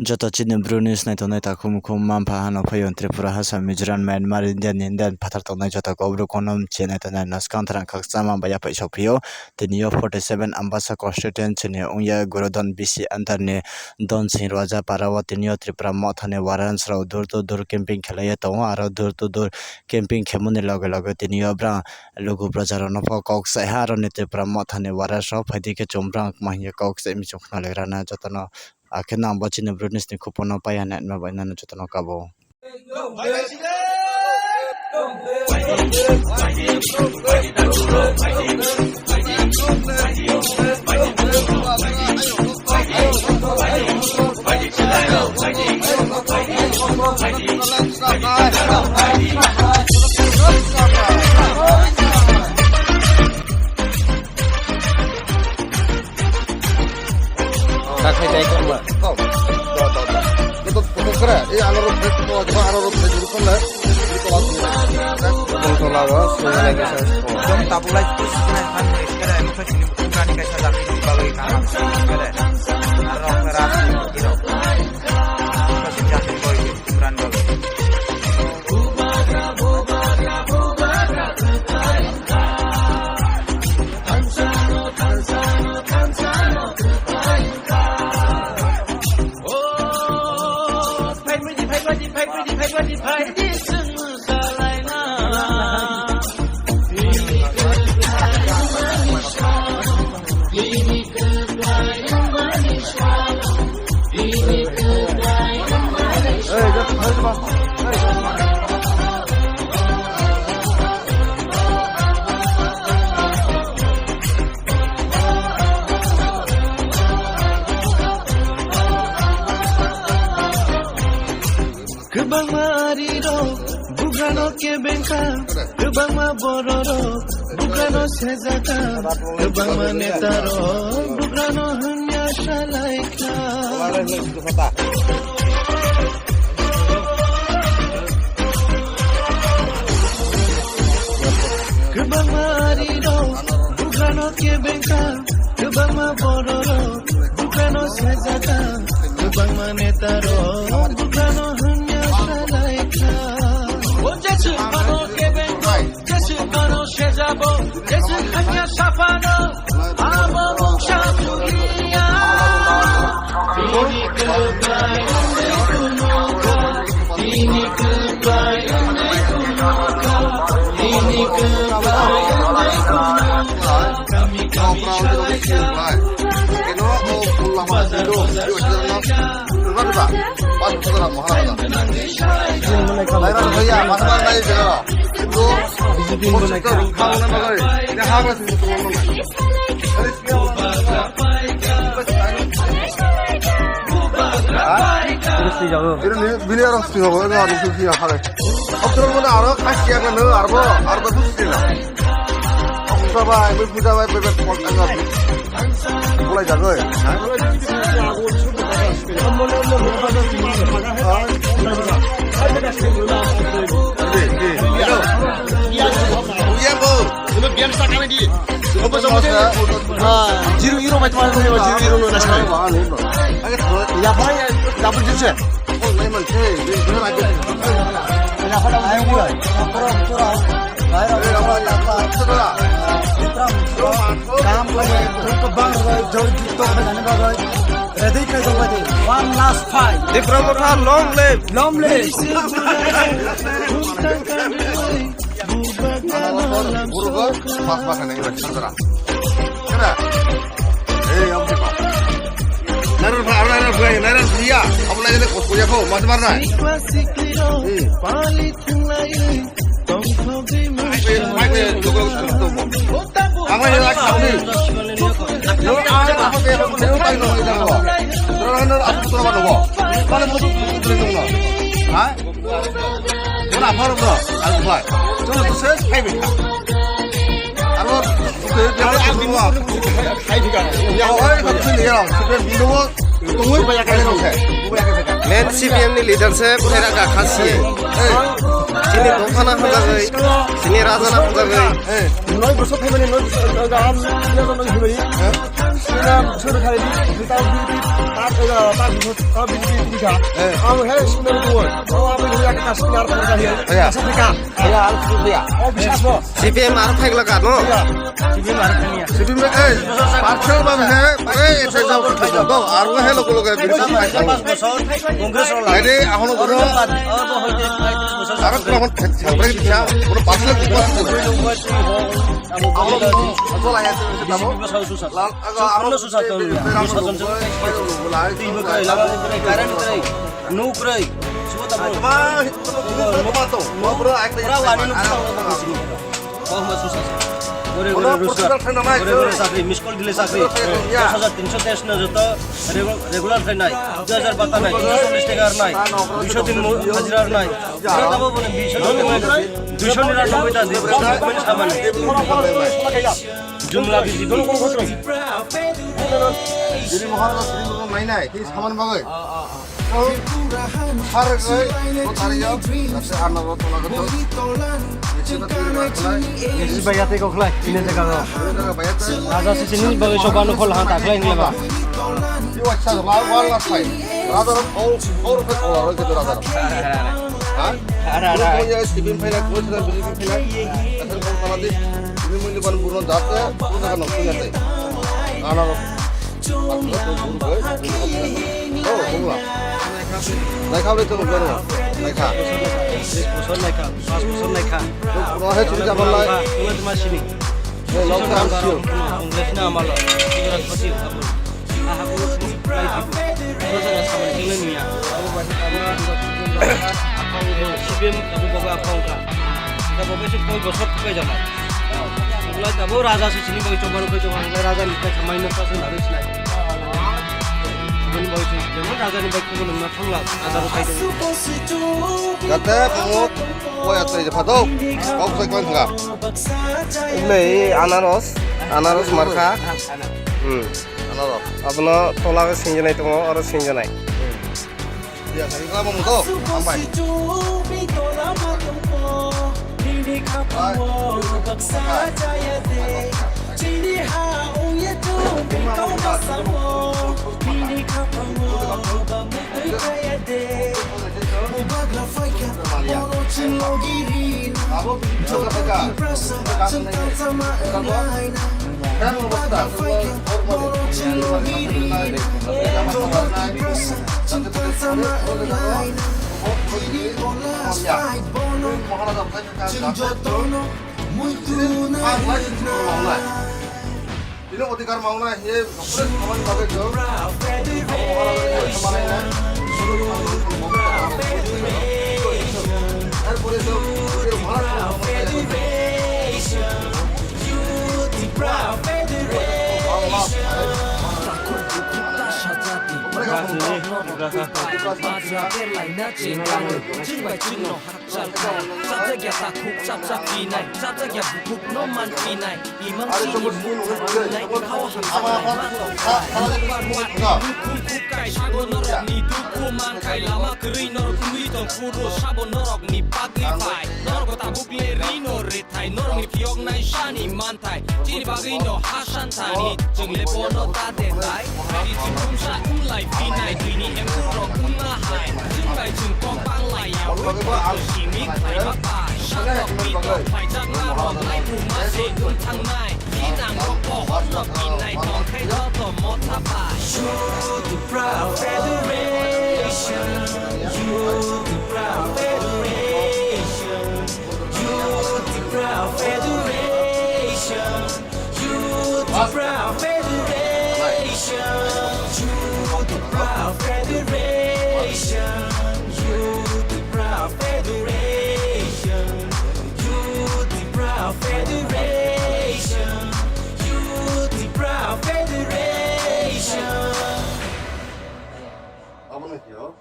Joto chini Brunis na tonai ta khum mampa hano phayon Tripura Assam Mizoram Myanmar Indian pathar tonai jota kobru konom chene tonai naskan tharang khaksama baya paisa phio tinio 47 ambasa constituency ne ungya Gorodon BC antarne don sinroja parawa tinio Tripura mothane warans rao dur to dur camping khelaya to aro dur to dur camping khemune lage tinio bra logo pracharon pho kok sai haro ne Tripura mothane waras ro phaidike chombrang mahye kok sai mi chokna legrana jotana akhena bachine Brunis ni khupona paya net ma baina na jotana kabo 그래, 이 안으로 뱉고, 저 안으로 뱉고, 콜래? 이거 왔습니다. 돌아와, 소연에게 사시고. 좀 따블라이 스포츠는 한 그래, 무슨 지금 공간이가 찾아가는 바가 강함시 그래. 알아서 이러. 무슨 자세 보이게 불안 거. Kebang mariro, bugano kebenka. Kebang mabororo, bugano sezaka. Kebang manetaro, bugano hanya shalaika. Kebang mariro, bugano kebenka. Kebang mabororo, bugano sezaka. Kebang manetaro, bugano hanya Jesu pano kebenko, Jesu pano shezabo, Jesu hanya shafano, amo moksha pugia. Ini kebai kunoka, ini kebai kunoka, ini kebai kunoka. Kami shalaika. Ino mau pulang mati dulu, Terima Pak. Pas pulang mahal. Lain saya masalah lain juga. Itu kamu nama lagi. Ini harus 이런 미네랄 수요가 왜 아주 수요 하래. 없으면 뭐 알아? 같이 하면 너 알아 수시나. 없어봐, 뭐 부자봐, 뭐 몰라 자고. 지루 1호 말투 하는 거예요. 지루 1호로 나시나요? 야, 봐야 나쁜 짓이. 내만 돼. 내가 안 돼. 야, 하나 아이고. 돌아. One last fight. The promoter long live. Long live. 모르고 막막하네 이거 찾더라. 그래. 에이 엄지고. 나를 봐, 나를 비야. 아무나 이제 고소야 고 맞지 말라. 마이크 누구 또 뭐. 아무나 이제 가오니. 너 아래 앞에 하고 내가 빨리 넘어가자고. 너는 앞으로 돌아가 놓고. 빨리 모두 들어줘 너. 아? 넌 아파로 너. 알고 봐. 저는 또 세 파이브다. 알고 그 내가 안 들어와. 파이브가. 야, 어이 같은 얘기야. 그래 민도가 동을 봐야 가는 거야. Net CPM ni leadership era ka khasi. Sini Tofana hamjagai, sini Rajana hamjagai. 너희 벌써 패면이 너 아무 여자 너 힘이 Sina sudah kali ini kita beli tak beli Aku harus sebenarnya buat. Aku yang kasih sinar tadi. Iya. Afrika. Ya harus dulu ya. Oh bisa semua. CPM আর থাকলে কাট no CPM আর খানিয়া CPM parcel ভাবে হ্যাঁ এসে যাও তো আর ও hello গুলো করে বিরসা পাইছো 5 বছর কংগ্রেস আরে এখন ধরো তো হইতে 35 বছর আর কোন ছাগলে দিছা কোন পার্সেল দিবা Aku চলা আছে দাও susah susah. Aku susah tuh. Susah tuh. Tiba kali, lama kali, karen kali, nu kali. Semua tak boleh. মা তো বড় একটা Perawan ini susah banget sini. Oh, mas susah sih. Gore sakri, miss call dile sakri. 10,323 na jota regular train নাই 2000 নাই 340 টাকা আর নাই 200 দিন হাজিরা আর নাই আমরা যাব বলে 299 টা দিয়ে মানে সামান্য জুমলা বিজি যদি মহারাজ শ্রীমঙ্গল নাই নাই কি সামান বাগে সার গই ও তারি যাও আছে আর নব তোলা গত bayate ko khlai ini jaga ro bayat raja sini bagai sobanu khol han taklai ni ba you acha la wala sai radar or fe ko ro ke radar ha ada punya sibim phela ko sira bijim phela asal ko kala di ini mun ban burno date punya kan punya tai ana ro atlo to bur goi oh bungla nai khawle to goro nai kha bosor naik ka 5 bosor naik ka ro he churi jabal lai ulat masini long term sure English na amalo siguro pati abo aha ko lai ko sa sama tingin niya abo ba CPM abu baba apang ka kita baba sih koi bosor pe jama mulai abo raja sini bagi coba raja ni samai na pasen harus naik bagi sini raja ni baik ko nang thangla azar khai gate pamot oi atre je phato kok sai kon thanga এগুলো আনারস মার্কা anaro আপনার তোলাকে সিঞ্জনাই তো আর সিঞ্জনাই dia sai ka mo to sampai Abo bicho ka pagka. Kan mo basta. Ini অধিকার মাওনা হে সবরে সমান ভাবে কেউ এরপরে তো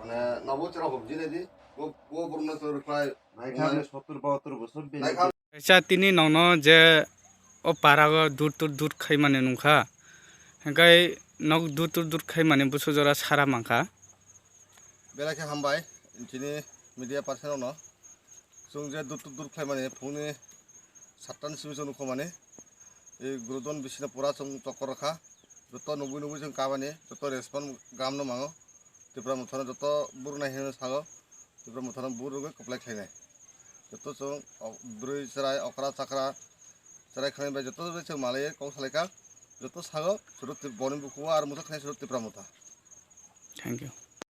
মানে নবচরা হবজি নেদি ও বর্ণ তোর প্রায় 70-72 বছর আচ্ছা তিনি নন যে ও পারাগো দূর খাই মানে নুখা হেঁকাই নক দূর খাই মানে বুসু জরা সারা মাংখা বেলাকে হামবাই দিनै মিডিয়া পার্সন ন जों जे दूर खाय माने फुंनि 7टानि सिम नुखो माने ए ग्रुदन बिसिना पुरा जों चक्कर रखा যত নুবুই जों काबानि যত রেসপন্স गाहाम मांगो त्रिपुरा मुथाना যত बुरनाय हेनो सागो त्रिपुरा मुथाना बुरुगो कप्लाय खायनाय যত जों ब्रै सराय अकरा चाकरा सराय खानाय बाय যত जों मालाय कौ सालायका যত सागो सुरत बनि बुखुवा आरो मुथा खानाय सुरत त्रिपुरा मुथा थैंक यू